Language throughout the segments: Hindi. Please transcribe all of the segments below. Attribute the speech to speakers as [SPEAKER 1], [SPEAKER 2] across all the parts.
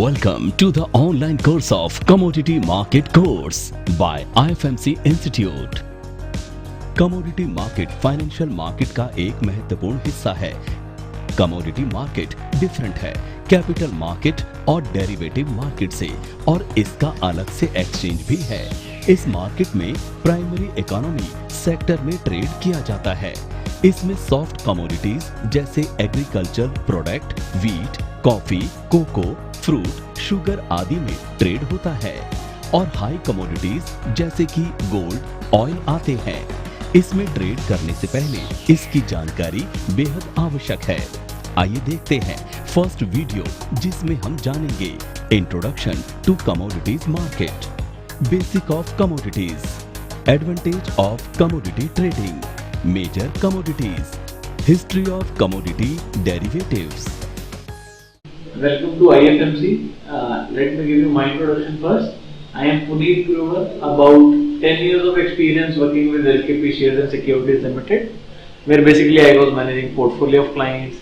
[SPEAKER 1] Welcome to the online course of Commodity Market Course by IFMC Institute. Commodity market financial market का एक महत्वपूर्ण हिस्सा है। कमोडिटी मार्केट डिफरेंट है कैपिटल मार्केट और डेरिवेटिव मार्केट से, और इसका अलग से एक्सचेंज भी है। इस मार्केट में प्राइमरी इकोनॉमी सेक्टर में ट्रेड किया जाता है। इसमें सॉफ्ट कमोडिटीज जैसे agriculture product, wheat, coffee, cocoa, fruit, sugar आदि में ट्रेड होता है, और हाई कमोडिटीज जैसे कि गोल्ड, ऑयल आते हैं। इसमें ट्रेड करने से पहले इसकी जानकारी बेहद आवश्यक है। आइए देखते हैं फर्स्ट वीडियो, जिसमें हम जानेंगे introduction to commodities market, basic of commodities, advantage of commodity trading, major commodities, history of commodity derivatives.
[SPEAKER 2] Welcome to IFMC. Let me give you my introduction first. I am Puneet Grover, about 10 years of experience working with LKP Shares and Securities Limited, where basically I was managing portfolio of clients,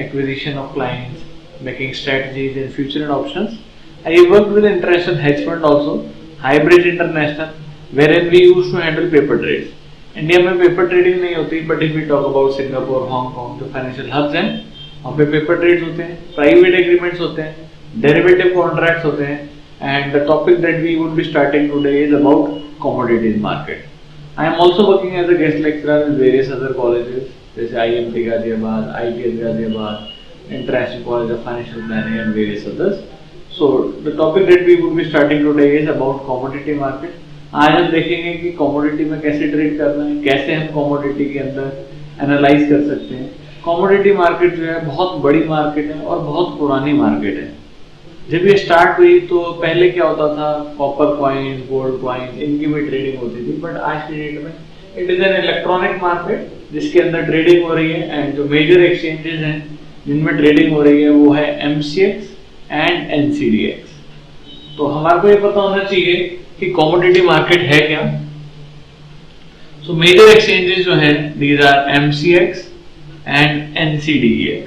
[SPEAKER 2] acquisition of clients, making strategies in future and options. I worked with international hedge fund also, Hybrid International, wherein we used to handle paper trades. India में paper trading नहीं होती, but if we talk about Singapore, Hong Kong, जो financial hubs हैं, वहाँ पे पेपर ट्रेड्स होते हैं, प्राइवेट एग्रीमेंट्स होते हैं, डेरिवेटिव कॉन्ट्रैक्ट्स होते हैं, and the topic that we would be starting today is about commodities market. I am also working as a guest lecturer in various other colleges जैसे IMT Ghaziabad, ITS Ghaziabad, international college of financial planning and various others. So the topic that we would be starting today is about commodity market. आज हम देखेंगे कि कमोडिटी में कैसे ट्रेड करना है, कैसे हम कमोडिटी के अंदर एनालाइज कर सकते हैं। कमोडिटी मार्केट जो है बहुत बड़ी मार्केट है और बहुत पुरानी मार्केट है। जब ये स्टार्ट हुई तो पहले क्या होता था, कॉपर कॉइन, गोल्ड कॉइन, इनकी भी ट्रेडिंग होती थी, बट आज की डेट में it is an electronic market जिसके अंदर ट्रेडिंग हो रही है। एंड जो मेजर एक्सचेंजेस हैं जिनमें ट्रेडिंग हो रही है वो है MCX एंड NCDX। तो हमारे को ये पता होना चाहिए कि कमोडिटी मार्केट है क्या। सो मेजर एक्सचेंजेस जो है these are MCX and NCDEX,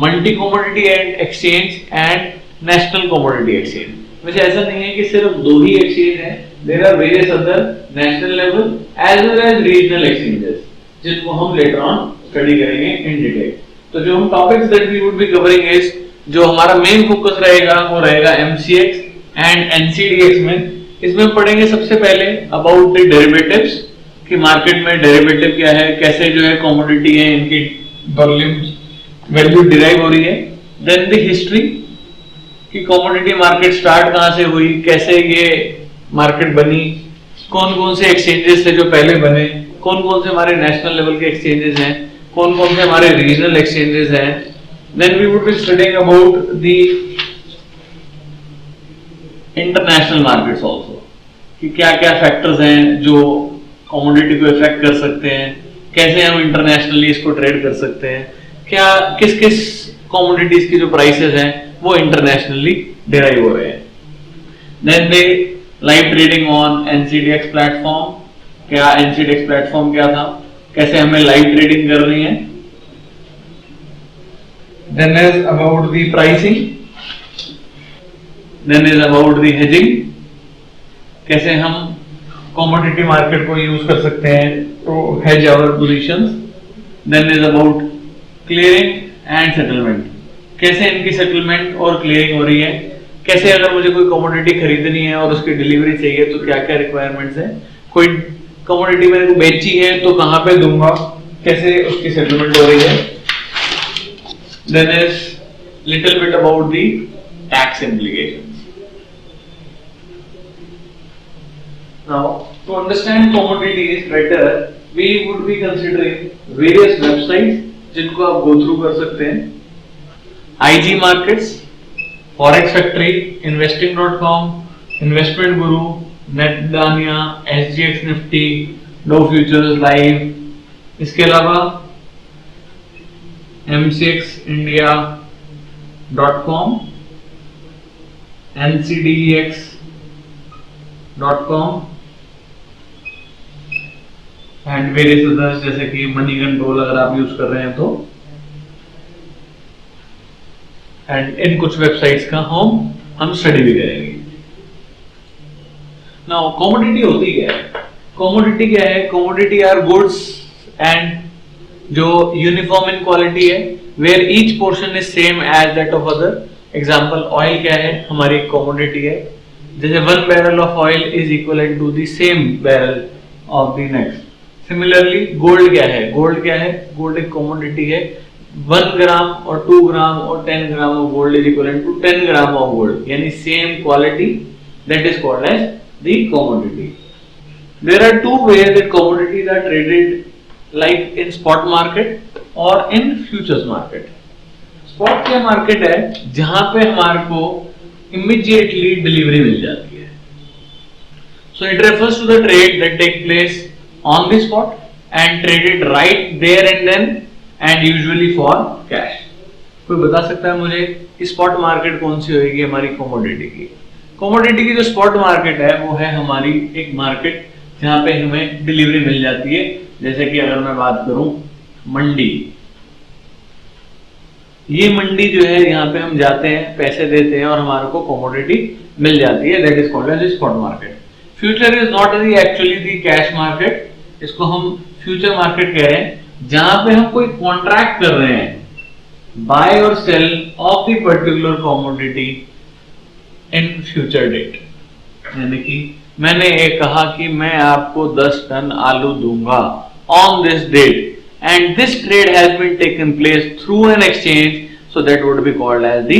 [SPEAKER 2] multi commodity exchange and national commodity exchange. वैसे ऐसा नहीं है कि सिर्फ दो ही एक्सचेंज हैं, there are various other national level as well as regional exchanges, जिनको हम लेटर ऑन स्टडी करेंगे इन डिटेल। तो जो हम topics that we would be covering is, जो हमारा मेन फोकस रहेगा वो रहेगा MCX एंड NCDEX में। इसमें पढ़ेंगे सबसे पहले अबाउट द डेरिवेटिव्स, कि मार्केट में डेरिवेटिव क्या है, कैसे जो है कमोडिटी है, इनकी वैल्यू डिराइव हो रही है। देन द हिस्ट्री, कि कमोडिटी मार्केट स्टार्ट कहां से हुई, कैसे ये मार्केट बनी, कौन कौन से एक्सचेंजेस थे जो पहले बने, कौन कौन से हमारे नेशनल लेवल के एक्सचेंजेस हैं, कौन कौन से हमारे रीजनल एक्सचेंजेस हैं। Then we would be studying about the international markets also, कि क्या क्या फैक्टर्स हैं जो कमोडिटी को इफेक्ट कर सकते हैं, कैसे हम इंटरनेशनली इसको ट्रेड कर सकते हैं, क्या किस किस कमोडिटीज की जो प्राइसेस हैं वो इंटरनेशनली डिराइव हो रहे हैं। Then they live trading on NCDEX platform, क्या NCDEX प्लेटफॉर्म क्या था, कैसे हमें लाइव ट्रेडिंग करनी है। Then is about the pricing, then is about the hedging, कैसे हम कमोडिटी मार्केट को यूज कर सकते हैं to hedge our positions. Then is about clearing and settlement, कैसे इनकी सेटलमेंट और क्लियरिंग हो रही है, कैसे अगर मुझे कोई कमोडिटी खरीदनी है और उसकी डिलीवरी चाहिए तो क्या क्या रिक्वायरमेंट्स है, कोई कमोडिटी मैंने को बेची है तो कहां पे दूंगा, कैसे उसकी सेटलमेंट हो रही है। Then is little bit about the tax implications. Now, to understand commodities better, we would be considering various websites जिनको आप go through कर सकते हैं। IG Markets, Forex Factory, Investing.com, Investment Guru, Netdania, SGX Nifty, Dow Futures Live। इसके अलावा MCXindia.com, NCDEX.com and various others जैसे कि मनी कंट्रोल अगर आप यूज कर रहे हैं तो। एंड इन कुछ वेबसाइट्स का हम स्टडी भी करेंगे। नाउ कमोडिटी होती क्या है? कमोडिटी क्या है? कमोडिटी आर गुड्स एंड जो यूनिफॉर्म इन क्वालिटी है, where each portion is same as that of other. Example oil क्या है? हमारी कमोडिटी है। जैसे 1 barrel of oil is equal to the same barrel of the next. Similarly gold क्या है? गोल्ड क्या है? गोल्ड एक कमोडिटी है। 1 ग्राम और 2 ग्राम और 10 gram of gold is equal to 10 gram of gold, यानी same quality, that is called as the commodity. There are two ways that commodities are traded, like in spot market or in futures market. Spot क्या मार्केट है? जहां पे हमारे को immediately delivery मिल जाती है। So it refers to the trade that take place on the spot and traded right there and then and usually for cash. कोई बता सकता है मुझे स्पॉट मार्केट कौन सी होगी हमारी कमोडिटी की? कमोडिटी की जो स्पॉट मार्केट है वो है हमारी एक मार्केट जहां पे हमें डिलीवरी मिल जाती है। जैसे कि अगर मैं बात करूं मंडी, ये मंडी जो है यहाँ पे हम जाते हैं, पैसे देते हैं और हमारे को कमोडिटी मिल जाती है, that is called as spot market. Future is not actually the cash market, इसको हम फ्यूचर मार्केट कह रहे हैं, जहां पे हम कोई कॉन्ट्रैक्ट कर रहे हैं बाय और sell of the particular commodity in future date. यानी कि मैंने ये कहा कि मैं आपको 10 टन आलू दूंगा on this date and this trade has been taken place through an exchange, so that would be called as the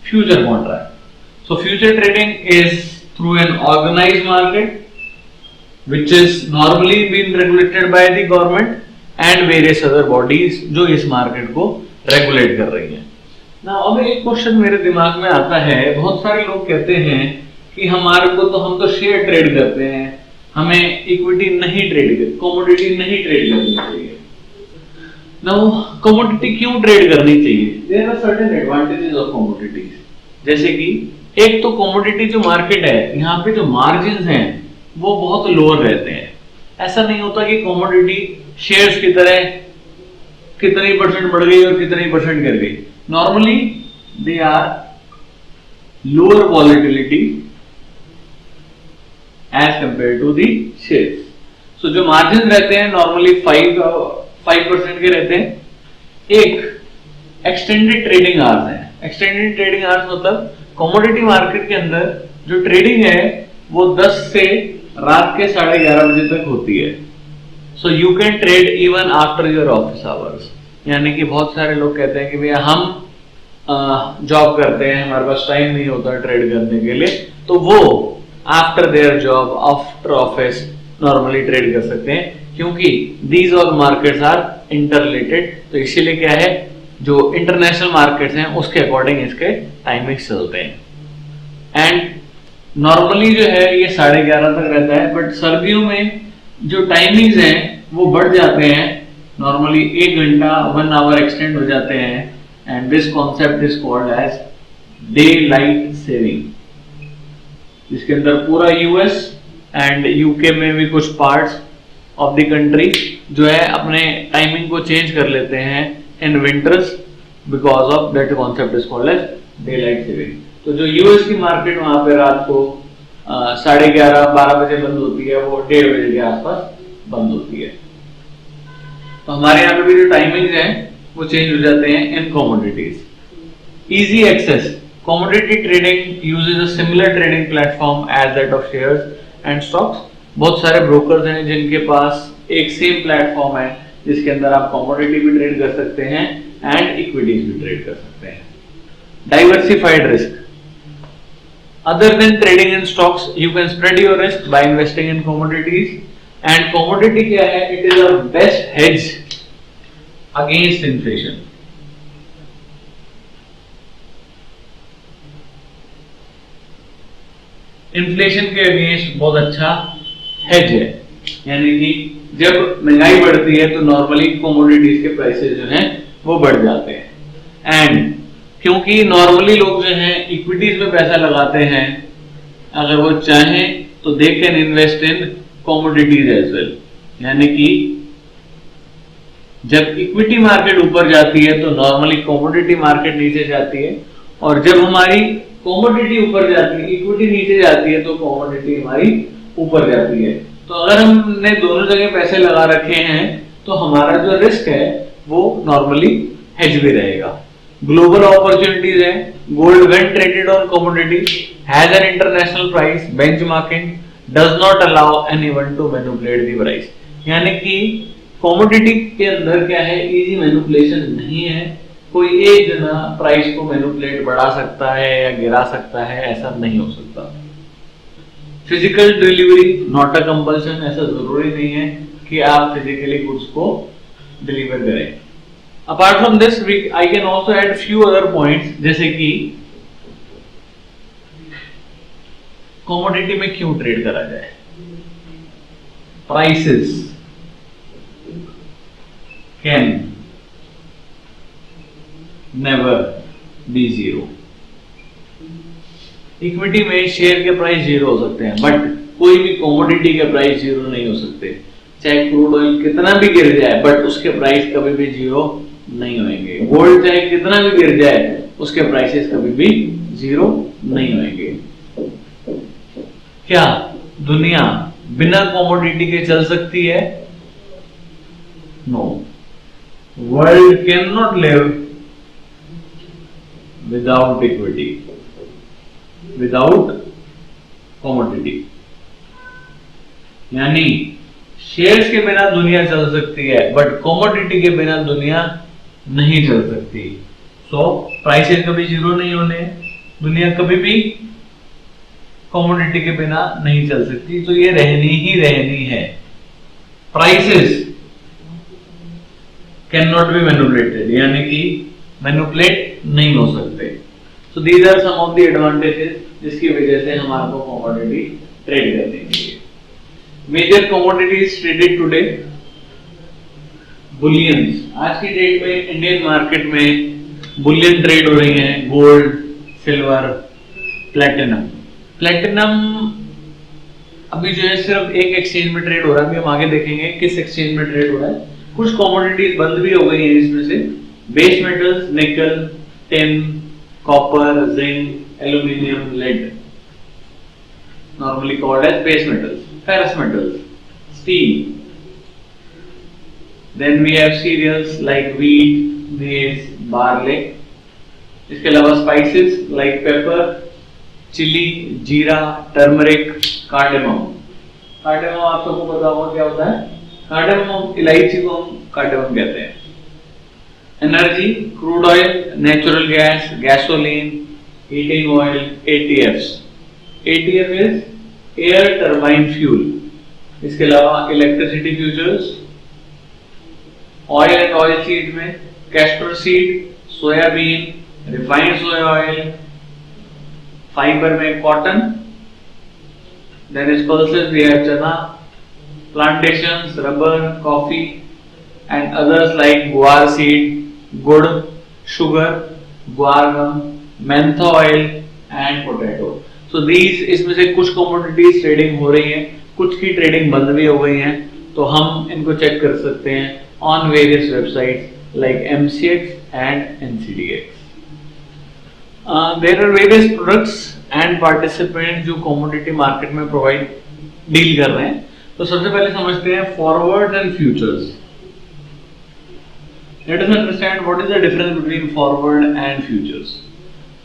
[SPEAKER 2] future contract. So future trading is through an organized market which is normally been regulated by the government and various other bodies जो इस मार्केट को रेगुलेट कर रही हैं। Now अब एक क्वेश्चन मेरे दिमाग में आता है, बहुत सारे लोग कहते हैं कि हमारे को तो हम तो शेयर ट्रेड करते हैं, हमें इक्विटी नहीं ट्रेड कर, कमोडिटी नहीं ट्रेड करनी चाहिए। Now commodity क्यों ट्रेड करनी चाहिए? There are certain advantages of commodities. जैसे कि एक तो commodity जो मार्केट है, यहाँ पे जो मार्जिन्स हैं वो बहुत लोअर रहते हैं। ऐसा नहीं होता कि commodity शेयर्स की तरह कितनी परसेंट बढ़ गई और कितनी परसेंट गिर गई। Normally they are lower volatility as compared to the shares. So जो मार्जिन रहते हैं नॉर्मली 5% के रहते हैं। एक एक्सटेंडेड ट्रेडिंग आवर्स है। एक्सटेंडेड ट्रेडिंग आवर्स मतलब कमोडिटी मार्केट के अंदर जो ट्रेडिंग है वो 10 से रात के 11:30 बजे तक होती है। So you can trade even after your office hours. यानी कि बहुत सारे लोग कहते हैं कि भैया हम जॉब करते हैं, हमारे पास टाइम नहीं होता ट्रेड करने के लिए, तो वो after their job after office normally trade कर सकते हैं, क्योंकि these all markets are interrelated. तो इसीलिए क्या है, जो इंटरनेशनल मार्केट्स हैं उसके अकॉर्डिंग इसके टाइमिंग्स चलते हैं। एंड नॉर्मली जो है ये 11:30 तक रहता है, बट सर्दियों में जो टाइमिंग्स हैं वो बढ़ जाते हैं, नॉर्मली 1 घंटा 1 आवर एक्सटेंड हो जाते हैं। And this concept is called as day light saving, जिसके अंदर पूरा यूएस एंड यूके में भी कुछ पार्ट्स ऑफ द कंट्री जो है अपने टाइमिंग को चेंज कर लेते हैं in winters, because of that concept is called as day light saving. तो जो यूएस की मार्केट वहां पे रात को 11:30-12 बजे बंद होती है, वो 1:30 बजे के आसपास बंद होती है। तो हमारे यहाँ पे भी जो टाइमिंग्स हैं वो चेंज हो जाते हैं इन commodities. Easy access, commodity trading uses a similar trading platform as that of shares and stocks. बहुत सारे ब्रोकर्स हैं जिनके पास एक सेम प्लेटफॉर्म है जिसके अंदर आप कमोडिटी भी ट्रेड कर सकते हैं एंड इक्विटीज भी ट्रेड कर सकते हैं। Diversified risk, other than trading in stocks you can spread your risk by investing in commodities, and commodity क्या है, it is a best hedge against inflation। Inflation के अगेंस्ट बहुत अच्छा हेज है, यानी कि जब महंगाई बढ़ती है तो नॉर्मली कमोडिटीज के प्राइसेस जो हैं वो बढ़ जाते हैं। एंड क्योंकि नॉर्मली लोग जो हैं इक्विटीज में पैसा लगाते हैं, अगर वो चाहें तो they can invest in commodities as well. यानी कि जब इक्विटी मार्केट ऊपर जाती है तो नॉर्मली कमोडिटी मार्केट नीचे जाती है, और जब हमारी कमोडिटी ऊपर जाती है, इक्विटी नीचे जाती है, तो कमोडिटी हमारी ऊपर जाती है। तो अगर हमने दोनों जगह पैसे लगा रखे हैं तो हमारा जो रिस्क है वो नॉर्मली हेज भी रहेगा। ग्लोबल अपॉर्चुनिटीज है, gold when traded on commodity has an international price, benchmarking does not allow anyone to manipulate the price. यानी कि कमोडिटी के अंदर क्या है, इजी मैनिपुलेशन नहीं है, कोई एक जना प्राइस को मैनिपुलेट बढ़ा सकता है या गिरा सकता है, ऐसा नहीं हो सकता। Physical delivery not a compulsion, ऐसा जरूरी नहीं है कि आप फिजिकली गुड्स को डिलीवर करें। Apart from this I can also add few other points, जैसे कि कमोडिटी में क्यों ट्रेड करा जाए। Prices can never be zero. Equity में शेयर के प्राइस जीरो हो सकते हैं, बट कोई भी कमोडिटी के प्राइस जीरो नहीं हो सकते। चाहे क्रूड ऑयल कितना भी गिर जाए, बट उसके प्राइस कभी भी जीरो नहीं होंगे। गोल्ड चाहे कितना भी गिर जाए, उसके प्राइसेस कभी भी जीरो नहीं होंगे। क्या दुनिया बिना कमोडिटी के चल सकती है? No, world can not live without equity, without commodity. यानी शेयर्स के बिना दुनिया चल सकती है, बट कमोडिटी के बिना दुनिया नहीं चल सकती। सो प्राइसेस कभी जीरो नहीं होने, दुनिया कभी भी कमोडिटी के बिना नहीं चल सकती, तो ये रहनी ही रहनी है। Prices can not be manipulated, यानी कि मैनिपुलेट नहीं हो सकते। So these are some of the advantages जिसकी वजह से हमारे को कमोडिटी ट्रेड करनी चाहिए। Major commodities traded today, bullions. आज की डेट में इंडियन मार्केट में बुलियन ट्रेड हो रही हैं, गोल्ड, सिल्वर, प्लेटिनम। प्लेटिनम अभी जो है सिर्फ एक एक्सचेंज में ट्रेड हो रहा है, अभी हम आगे देखेंगे किस एक्सचेंज में ट्रेड हो रहा है। कुछ कमोडिटीज बंद भी हो गई हैं इसमें से। Base metals, nickel, tin, copper, zinc, aluminium, lead, normally called as base metals. Ferrous metals, steel. Then we have cereals like wheat, maize, barley. इसके अलावा spices like pepper, chili, जीरा, turmeric, cardamom. Cardamom आप सबको पता होगा क्या होता है? Cardamom, इलायची को हम cardamom कहते हैं। Energy, crude oil, natural gas, gasoline, heating oil, ATFs. ATF is air turbine fuel. इसके अलावा electricity futures, oil and oil seed में castor seed, soybean, refined soya oil, fibre में cotton, then is pulses we have chana, plantations, rubber, coffee and others like guar seed, gur, sugar, guar gum, mentha oil and potato. So these, इसमें से कुछ कमोडिटीज ट्रेडिंग हो रही है, कुछ की ट्रेडिंग बंद भी हो गई है, तो हम इनको चेक कर सकते हैं on various websites like MCX and NCDX। There are various products and participant जो कमोडिटी मार्केट में प्रोवाइड डील कर रहे हैं। तो सबसे पहले समझते हैं forward and futures. Let us understand what is the difference between forward and futures.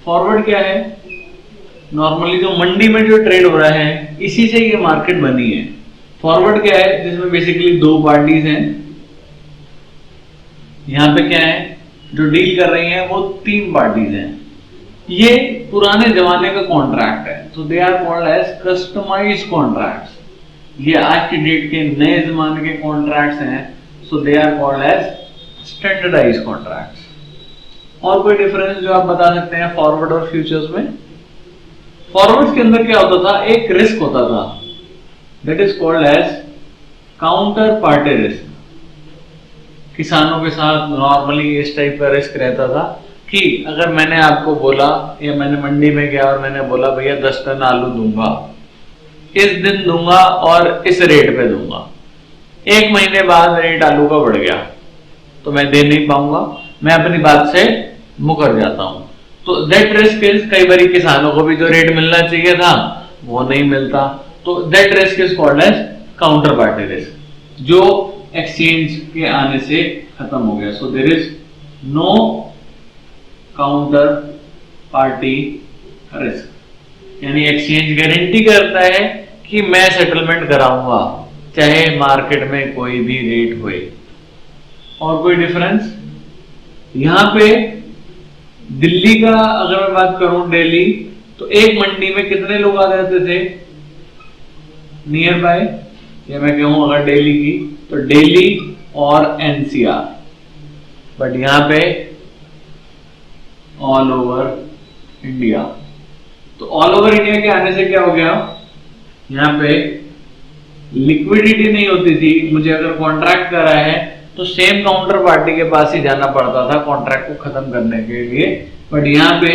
[SPEAKER 2] फॉरवर्ड क्या है? नॉर्मली जो मंडी में जो ट्रेड हो रहा है, इसी से ये मार्केट बनी है। फॉरवर्ड क्या है? जिसमें बेसिकली दो पार्टीज हैं। यहां पे क्या है? जो डील कर रही हैं वो तीन पार्टीज हैं। ये पुराने जमाने का कॉन्ट्रैक्ट है, तो they are called as customised contracts. ये आज की डेट के नए जमाने के कॉन्ट्रैक्ट्स हैं, so they are called as standardised contracts. और कोई डिफरेंस जो आप बता सकते हैं फॉरवर्ड और फ्यूचर्स में? फॉरवर्ड के अंदर क्या होता था? एक रिस्क होता था, that is called as counter party risk. किसानों के साथ नॉर्मली इस टाइप का रिस्क रहता था कि अगर मैंने आपको बोला या मैंने मंडी में गया और मैंने बोला भैया 10 टन आलू दूंगा, इस दिन दूंगा और इस रेट पे दूंगा, एक महीने बाद रेट आलू का बढ़ गया तो मैं दे नहीं पाऊंगा, मैं अपनी बात से मुकर जाता हूं। तो दैट रिस्क इज, कई बार किसानों को भी जो रेट मिलना चाहिए था वो नहीं मिलता, तो that risk is called as counter party risk, जो एक्सचेंज के आने से खत्म हो गया। So there is no counter party risk, यानी एक्सचेंज गारंटी करता है कि मैं सेटलमेंट कराऊंगा चाहे मार्केट में कोई भी रेट होए। और कोई डिफरेंस यहां पे दिल्ली का अगर मैं बात करूं, दिल्ली, तो एक मंडी में कितने लोग आ जाते थे नियर बाय, या मैं कहूं अगर दिल्ली की तो दिल्ली और एनसीआर, बट यहां पे ऑल ओवर इंडिया। तो ऑल ओवर इंडिया के आने से क्या हो गया, यहां पे लिक्विडिटी नहीं होती थी, मुझे अगर कॉन्ट्रैक्ट करा है तो सेम काउंटर पार्टी के पास ही जाना पड़ता था कॉन्ट्रैक्ट को खत्म करने के लिए, बट यहाँ पे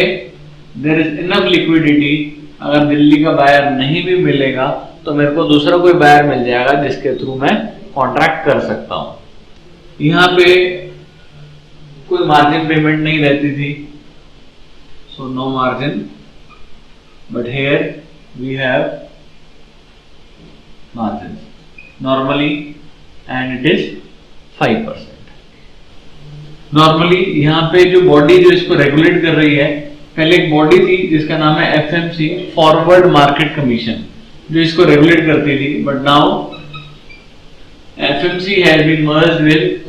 [SPEAKER 2] देयर इज इनफ लिक्विडिटी, अगर दिल्ली का बायर नहीं भी मिलेगा तो मेरे को दूसरा कोई बायर मिल जाएगा जिसके थ्रू मैं कॉन्ट्रैक्ट कर सकता हूं। यहाँ पे कोई मार्जिन पेमेंट नहीं रहती थी, so no margin, but here we have margin normally and it is 5%। Normally यहाँ पे जो बॉडी जो इसको रेगुलेट कर रही है, पहले एक बॉडी थी जिसका नाम है एफएमसी, फॉरवर्ड मार्केट कमीशन, जो इसको रेगुलेट करती थी, but now FMC has been merged with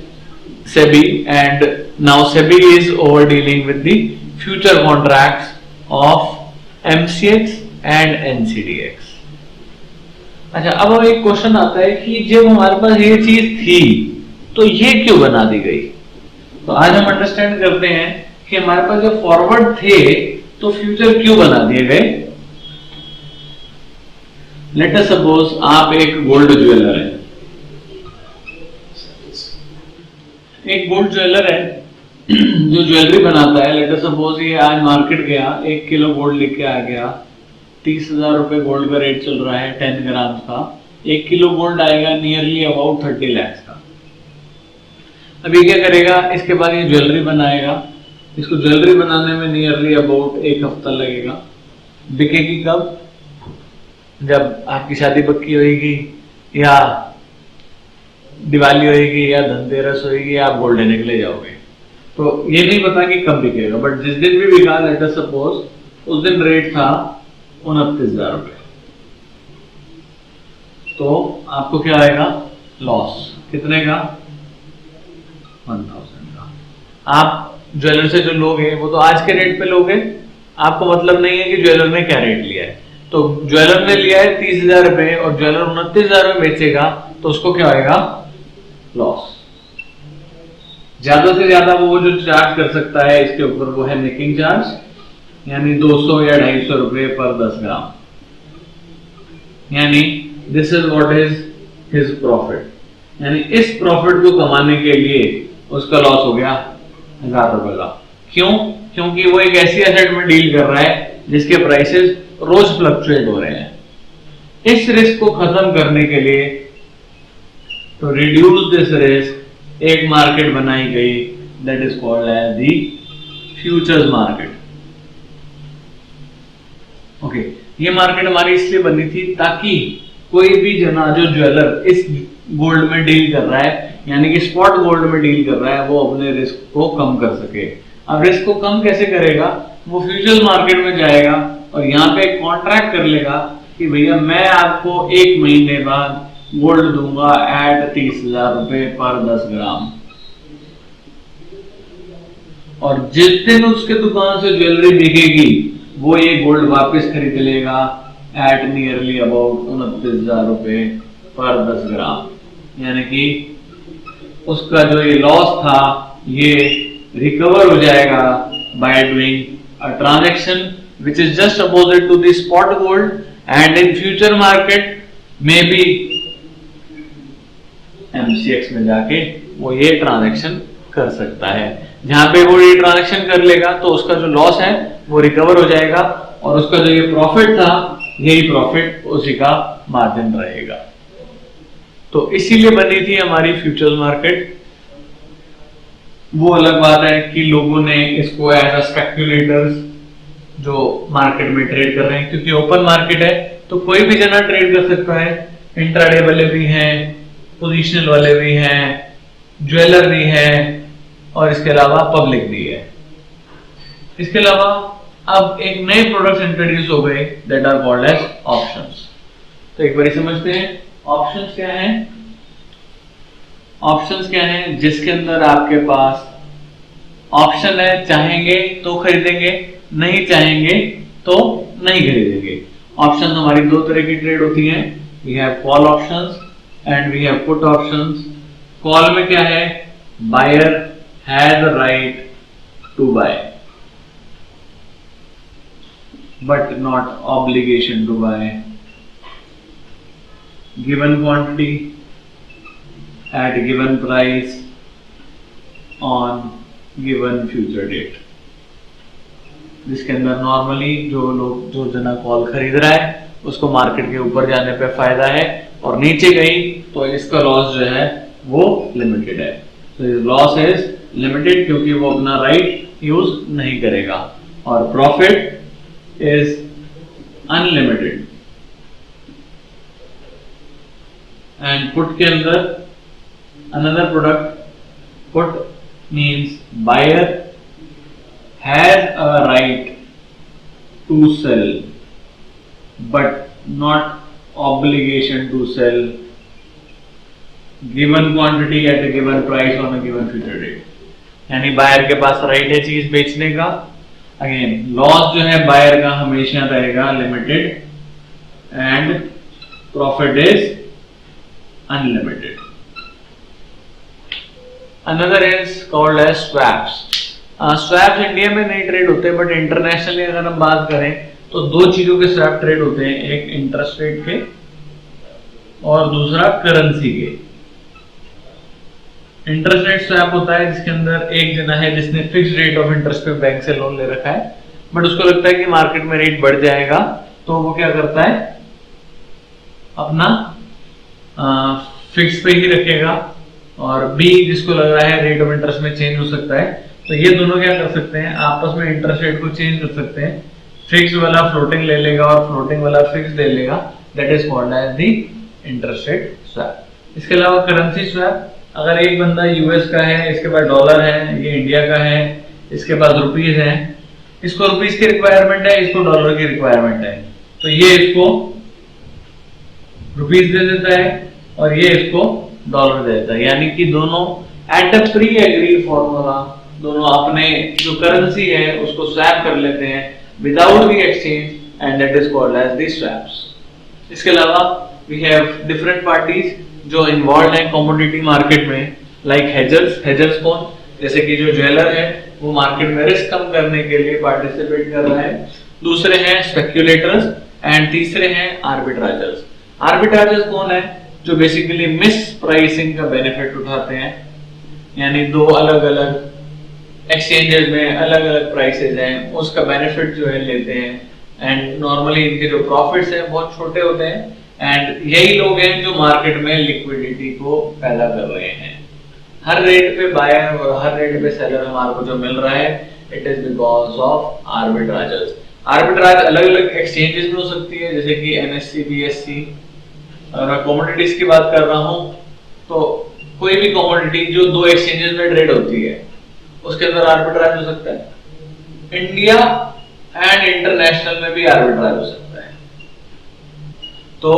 [SPEAKER 2] SEBI and now SEBI is over dealing with the future contracts of MCX and NCDEX. अच्छा, अब एक क्वेश्चन आता है कि जब हमारे पास ये चीज थी तो ये क्यों बना दी गई। तो आज हम अंडरस्टैंड करते हैं कि हमारे पास जो फॉरवर्ड थे तो फ्यूचर क्यों बना दिए गए। लेट अस सपोज आप एक गोल्ड ज्वेलर है, एक गोल्ड ज्वेलर है जो ज्वेलरी बनाता है। लेट अस सपोज ये आज मार्केट गया, 1 किलो गोल्ड लेके आ गया, 30,000 रुपए गोल्ड का रेट चल रहा है 10 ग्राम का, 1 किलो गोल्ड आएगा नियरली अबाउट 30 लाख का। अभी क्या करेगा, इसके बाद ये ज्वेलरी बनाएगा, इसको ज्वेलरी बनाने में नियरली अबाउट 1 हफ्ता लगेगा। बिकेगी कब, जब आपकी शादी पक्की होगी या दिवाली होगी या धनतेरस होगी या आप गोल्ड लेने के लिए जाओगे। तो ये नहीं पता कि कब बिकेगा, बट जिस दिन भी बिका, लेट अस सपोज उस दिन रेट था 29,000 रुपए, तो आपको क्या आएगा, लॉस कितने का, 1,000 का। आप ज्वेलर से जो लोगे वो तो आज के रेट पे लोगे, आपको मतलब नहीं है कि ज्वेलर ने क्या रेट लिया है। तो ज्वेलर ने लिया है 30,000 रुपए और ज्वेलर 29,000 में बेचेगा तो उसको क्या आएगा, लॉस। ज्यादा से ज्यादा वो जो चार्ज कर सकता है इसके ऊपर वो है मेकिंग चार्ज, यानी 200 या 250 रुपए पर 10 ग्राम, यानी this is what is his profit. यानी इस प्रॉफिट को कमाने के लिए उसका लॉस हो गया 1,000 रुपए का। क्यों, क्योंकि वो एक ऐसी एसेट में डील कर रहा है जिसके प्राइसेस रोज फ्लक्चुएट हो रहे हैं। इस रिस्क को खत्म करने के लिए, तो रिड्यूस दिस रिस्क, एक मार्केट बनाई गई that is called as the futures market. Okay, ये मार्केट हमारी इसलिए बनी थी ताकि कोई भी जना जो ज्वेलर इस गोल्ड में डील कर रहा है, यानी कि स्पॉट गोल्ड में डील कर रहा है, वो अपने रिस्क को कम कर सके। अब रिस्क को कम कैसे करेगा, वो फ्यूचर्स मार्केट में जाएगा और यहाँ पे कॉन्ट्रैक्ट कर लेगा कि भैया मैं आपको 1 महीने बाद गोल्ड दूंगा एट 30,000 रुपए पर 10 ग्राम, और जिस दिन उसके दुकान से ज्वेलरी बिकेगी वो ये गोल्ड वापस खरीद लेगा एट नियरली अबाउट 29,000 रुपए पर 10 ग्राम। यानी कि उसका जो ये लॉस था ये रिकवर हो जाएगा by doing a transaction which is just opposite to the spot gold, and in future market maybe MCX में जाके वो ये ट्रांजैक्शन कर सकता है। जहां पे वो ये ट्रांजैक्शन कर लेगा तो उसका जो लॉस है वो रिकवर हो जाएगा और उसका जो ये प्रॉफिट था यही प्रॉफिट उसी का मार्जिन रहेगा। तो इसीलिए बनी थी हमारी फ्यूचर्स मार्केट। वो अलग बात है कि लोगों ने इसको एज अ स्पेक्युलेटर्स जो मार्केट में ट्रेड कर रहे हैं, क्योंकि ओपन मार्केट है तो कोई भी जना ट्रेड कर सकता है। इंट्राडे वाले भी हैं, पोजिशनल वाले भी हैं, ज्वेलर भी है और इसके अलावा पब्लिक भी है। इसके अलावा अब एक नए प्रोडक्ट्स इंट्रोड्यूस हो गए that are called as options. तो एक बार समझते हैं ऑप्शंस क्या है। ऑप्शंस क्या है? जिसके अंदर आपके पास ऑप्शन है, चाहेंगे तो खरीदेंगे, नहीं चाहेंगे तो नहीं खरीदेंगे। ऑप्शन हमारी दो तरह की ट्रेड होती हैं, we have call options and we have put options. Call में क्या है? Buyer has the right to buy but not obligation to buy given quantity at given price on given future date। जिसके अंदर नॉर्मली जो जना कॉल खरीद रहा है उसको मार्केट के ऊपर जाने पे फायदा है और नीचे गई तो इसका लॉस जो है वो लिमिटेड है। तो लॉस इज लिमिटेड क्योंकि वो अपना राइट यूज नहीं करेगा, और profit is unlimited। and put के अंदर another product, put means buyer has a right to sell but not obligation to sell given quantity at a given price on a given future date। यानी बायर के पास राइट है चीज बेचने का। अगेन लॉस जो है बायर का हमेशा रहेगा limited and profit is unlimited. Another is called as swaps. Swaps India में नहीं ट्रेड होते बट इंटरनेशनली अगर हम बात करें तो दो चीजों के स्वैप ट्रेड होते हैं, एक इंटरेस्ट रेट के और दूसरा करेंसी के। इंटरेस्ट रेट स्वैप होता है जिसके अंदर एक जना है जिसने फिक्स रेट ऑफ इंटरेस्ट पे बैंक से लोन ले रखा है बट उसको लगता है कि मार्केट में रेट बढ़ जाएगा तो वो क्या करता है, अपना फिक्स पे ही रखेगा, और बी जिसको लग रहा है रेट ऑफ इंटरेस्ट में चेंज हो सकता है तो ये दोनों क्या कर सकते हैं, आपस में इंटरेस्ट रेट को चेंज कर सकते हैं। फिक्स वाला फ्लोटिंग ले लेगा और फ्लोटिंग वाला फिक्स ले लेगा, that is called as the interest rate swap. इसके अलावा करेंसी स्वैप, अगर एक बंदा यूएस का है, इसके पास डॉलर है, ये इंडिया का है, इसके पास रुपीज है, इसको रुपीज की रिक्वायरमेंट है, इसको डॉलर की रिक्वायरमेंट है, तो ये इसको रुपीज दे देता है और ये इसको डॉलर दे देता है। यानी कि दोनों at a pre agreed formula दोनों अपने जो करेंसी है उसको स्वैप कर लेते हैं without the exchange and that is called as the swaps. इसके अलावा वी हैव डिफरेंट पार्टीज जो इन्वॉल्व है कमोडिटी मार्केट में, लाइक हेजर्स। हेजर्स कौन? जैसे कि जो ज्वेलर है वो मार्केट में रिस्क कम करने के लिए पार्टिसिपेट कर रहा है। दूसरे हैं स्पेक्यूलेटर्स एंड तीसरे हैं आर्बिट्राजर्स। आर्बिट्राजर्स कौन है? जो बेसिकली मिस प्राइसिंग का बेनिफिट उठाते हैं, यानी दो अलग अलग एक्सचेंजेस में अलग अलग प्राइसेस हैं उसका बेनिफिट जो है लेते हैं, एंड नॉर्मली इनके जो प्रॉफिट्स हैं बहुत छोटे होते हैं, एंड यही लोग हैं जो मार्केट में लिक्विडिटी को पैदा कर रहे हैं। हर रेट पे बायर और हर रेट पे सेलर हमारे को जो मिल रहा है it is because of arbitrageurs. Arbitrage अलग अलग एक्सचेंजेस में हो सकती है, जैसे कि एनएससी, बीएससी। अगर मैं कमोडिटीज की बात कर रहा हूं तो कोई भी कमोडिटी जो दो एक्सचेंजेस में ट्रेड होती है उसके अंदर आर्बिट्राज हो सकता है। इंडिया एंड इंटरनेशनल में भी आर्बिट्राज हो सकता है। तो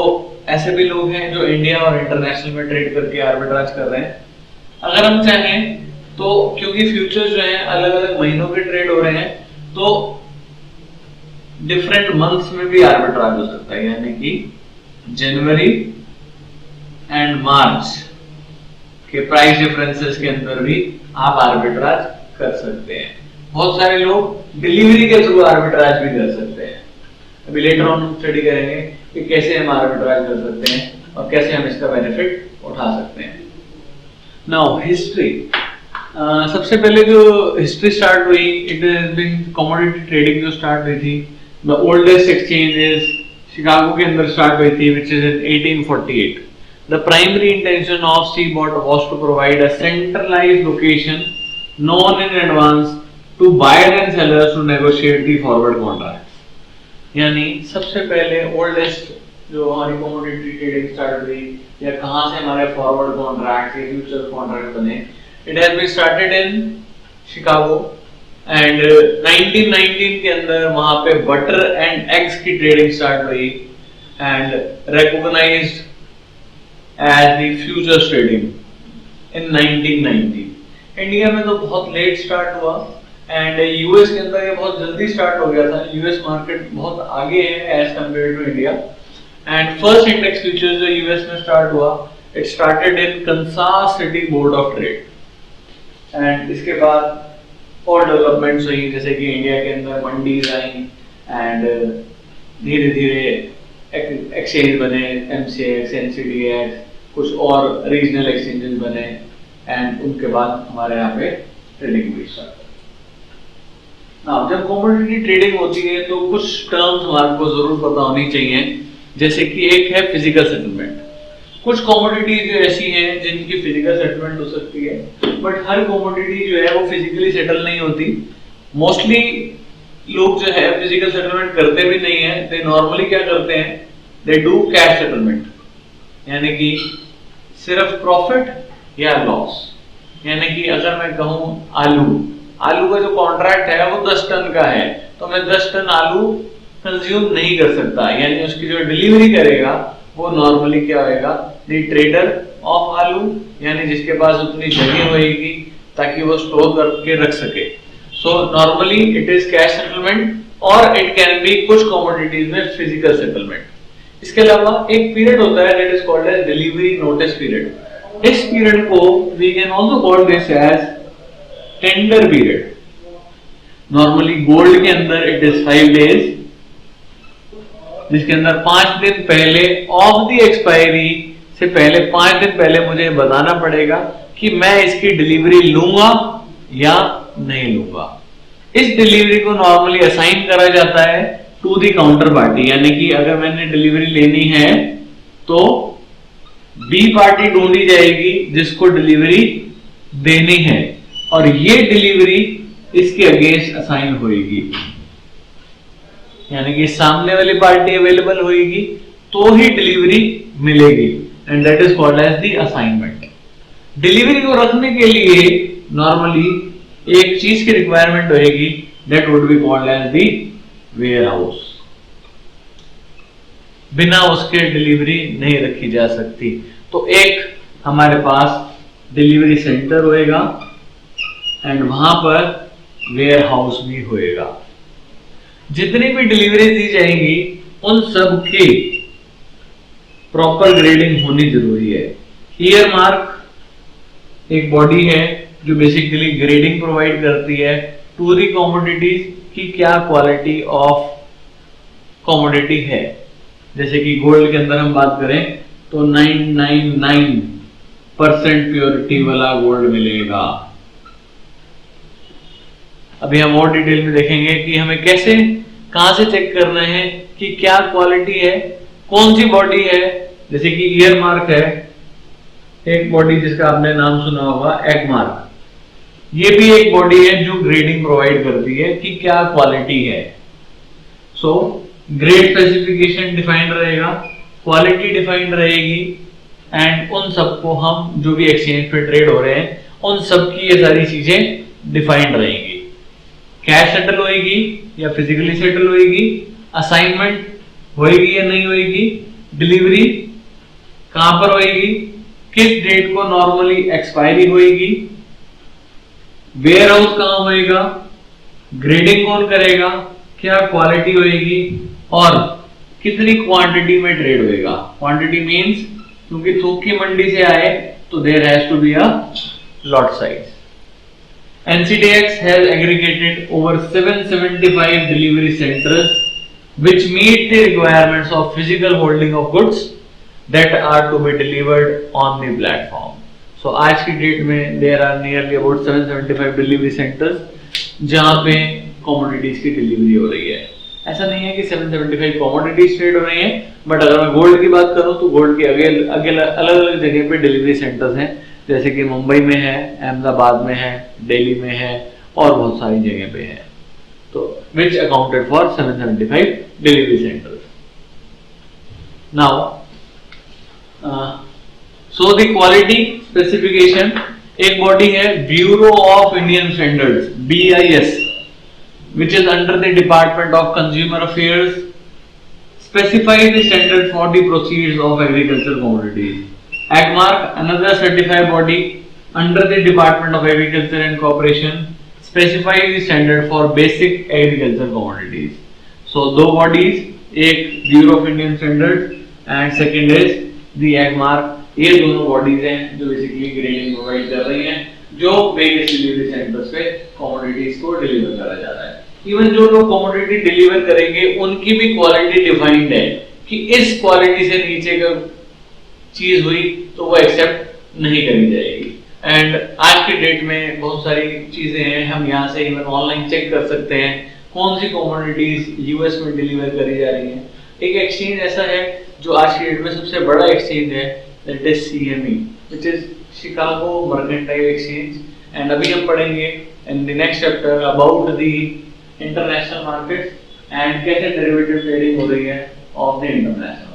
[SPEAKER 2] ऐसे भी लोग हैं जो इंडिया और इंटरनेशनल में ट्रेड करके आर्बिट्राज कर रहे हैं। अगर हम चाहें तो क्योंकि फ्यूचर जो है अलग अलग महीनों के ट्रेड हो रहे हैं तो डिफरेंट मंथ्स में भी आर्बिट्राज हो सकता है, यानी कि जनवरी एंड मार्च के प्राइस डिफरेंसेस के अंदर भी आप आर्बिट्राज कर सकते हैं। बहुत सारे लोग डिलीवरी के थ्रू आर्बिट्राज भी कर सकते हैं। अभी लेटर ऑन हम स्टडी करेंगे कि कैसे हम आर्बिट्राज कर सकते हैं और कैसे हम इसका बेनिफिट उठा सकते हैं। नाउ हिस्ट्री, सबसे पहले जो हिस्ट्री स्टार्ट हुई it has been commodity trading जो स्टार्ट हुई थी। The oldest exchange is Chicago के अंदर स्टार्ट हुई थी which is in 1848. The primary intention of CBOT was to provide a centralized location known in advance to buyers and sellers to negotiate the forward contracts. यानी सबसे पहले ओल्डेस्ट जो हमारी कमोडिटी ट्रेडिंग स्टार्ट हुई या कहां से हमारे फॉरवर्ड कॉन्ट्रैक्ट या फ्यूचर कॉन्ट्रैक्ट बने, it has been started in Chicago and 1919 के अंदर वहां पे बटर एंड एग्स की ट्रेडिंग स्टार्ट हुई and recognised as the futures trading in 1990. India में तो बहुत लेट स्टार्ट हुआ एंड यूएस के अंदर ये बहुत जल्दी स्टार्ट हो गया था. यूएस मार्केट बहुत आगे है as compare to India. And first index futures जो यूएस में स्टार्ट हुआ, it started in Kansas City Board of Trade. And इसके बाद और डेवलपमेंट्स हुई, जैसे कि इंडिया के अंदर मंडीज आई एंड धीरे धीरे एक्सचेंज बने, एमसीएक्स, एनसीडीएक्स, कुछ और रीजनल एक्सचेंजेस बने एंड उनके बाद हमारे यहाँ पे ट्रेडिंग हुई स्टार्ट. नाउ जब कमोडिटी ट्रेडिंग होती है तो कुछ टर्म्स हमारे को जरूर पता होनी चाहिए, जैसे कि एक है फिजिकल सेटलमेंट. कुछ कमोडिटीज जो ऐसी हैं जिनकी फिजिकल सेटलमेंट हो सकती है, बट हर कमोडिटी जो है वो फिजिकली सेटल नहीं होती. मोस्टली लोग जो है फिजिकल सेटलमेंट करते भी नहीं है. दे नॉर्मली क्या करते हैं, दे डू कैश सेटलमेंट, यानी कि सिर्फ प्रॉफिट या लॉस. यानी कि अगर मैं कहूं आलू का जो कॉन्ट्रैक्ट है वो 10 टन का है, तो मैं 10 टन आलू कंज्यूम नहीं कर सकता. यानी उसकी जो डिलीवरी करेगा वो नॉर्मली क्या होएगा, द ट्रेडर ऑफ आलू, यानी जिसके पास उतनी जगह होगी ताकि वो स्टोर करके रख सके. So normally it is cash settlement और इट कैन बी कुछ कमोडिटीज में फिजिकल सेटलमेंट. इसके अलावा एक पीरियड होता है that is called as delivery notice period. इस पीरियड को we can also call this as tender period. Normally gold के अंदर इट इज 5 डेज, जिसके अंदर 5 दिन पहले ऑफ द एक्सपायरी से पहले 5 दिन पहले मुझे बताना पड़ेगा कि मैं इसकी डिलीवरी लूंगा या नहीं लूंगा. इस डिलीवरी को नॉर्मली असाइन करा जाता है टू द काउंटर पार्टी. यानी कि अगर मैंने डिलीवरी लेनी है तो बी पार्टी ढूंढी जाएगी जिसको डिलीवरी देनी है और ये डिलीवरी इसके अगेंस्ट असाइन होगी. यानी कि सामने वाली पार्टी अवेलेबल होगी तो ही डिलीवरी मिलेगी and that is called as the assignment. Delivery को रखने के लिए नॉर्मली एक चीज की रिक्वायरमेंट होगी, that would be called as the warehouse. बिना उसके डिलीवरी नहीं रखी जा सकती. तो एक हमारे पास डिलीवरी सेंटर होएगा एंड वहां पर वेयर हाउस भी होएगा. जितनी भी डिलीवरी दी जाएंगी उन सब की प्रॉपर ग्रेडिंग होनी जरूरी है. ईयर मार्क एक बॉडी है जो बेसिकली ग्रेडिंग प्रोवाइड करती है टू दी कमोडिटीज की क्या क्वालिटी ऑफ कमोडिटी है. जैसे कि गोल्ड के अंदर हम बात करें तो 999% प्योरिटी वाला गोल्ड मिलेगा. अभी हम और डिटेल में देखेंगे कि हमें कैसे, कहां से चेक करना है कि क्या क्वालिटी है, कौन सी बॉडी है. जैसे कि ईयर मार्क है एक बॉडी जिसका आपने नाम सुना होगा, एग मार्क. ये भी एक बॉडी है जो ग्रेडिंग प्रोवाइड करती है कि क्या क्वालिटी है. सो ग्रेड स्पेसिफिकेशन डिफाइंड रहेगा, क्वालिटी डिफाइंड रहेगी एंड उन सबको हम जो भी एक्सचेंज पे ट्रेड हो रहे हैं उन सब की ये सारी चीजें डिफाइंड रहेंगी. कैश सेटल होएगी या फिजिकली सेटल होएगी, असाइनमेंट होएगी या नहीं होएगी, डिलीवरी कहां पर होएगी, किस डेट को नॉर्मली एक्सपायरी होएगी, वेयर हाउस कहां होएगा, ग्रेडिंग कौन करेगा, क्या क्वालिटी होएगी और कितनी क्वांटिटी में ट्रेड होएगा. क्वांटिटी मींस क्योंकि थोक की मंडी से आए तो there has to be a lot size. NCDEX has aggregated over 775 delivery centers which meet the requirements of physical holding of goods that are to be delivered on the platform. So आज की डेट में there are nearly about 775 delivery centers जहां पे commodities की डिलीवरी हो रही है. ऐसा नहीं है कि 775 commodities ट्रेड हो रही हैं, बट अगर मैं गोल्ड की बात करूं तो गोल्ड के अलग अलग जगह पे डिलीवरी सेंटर्स हैं. जैसे कि मुंबई में है, अहमदाबाद में है, दिल्ली में है और बहुत सारी जगह पे है। तो which accounted for 775 delivery centers. Now, so the quality specification, एक body है Bureau of Indian Standards BIS, which is under the Department of Consumer Affairs, specify the standard for the proceeds of agricultural commodities. AgMark, another certified body under the Department of Agriculture and Cooperation, specify the standard for basic agricultural commodities. So दो bodies, एक Bureau of Indian Standards and second is the AgMark. ये दोनों bodies हैं जो basically grading provide कर रही हैं, जो various delivery centers पे commodities को deliver करा जा रहा है। इवन जो लोग commodity deliver करेंगे उनकी भी quality defined है कि इस quality से नीचे का चीज हुई तो वो एक्सेप्ट नहीं करी जाएगी। एंड आज के डेट में बहुत सारी चीजें हैं, हम यहाँ से इवन ऑनलाइन चेक कर सकते हैं कौन सी कमोडिटीज यूएस में डिलीवर करी जा रही हैं। एक एक्सचेंज ऐसा है जो आज की डेट में सबसे बड़ा एक्सचेंज है, that is CME, which is Chicago mercantile exchange. And अभी हम पढ़ेंगे in the next chapter about the international market and कैसे डेरिवेटिव ट्रेडिंग हो रही है ऑफ द इंटरनेशनल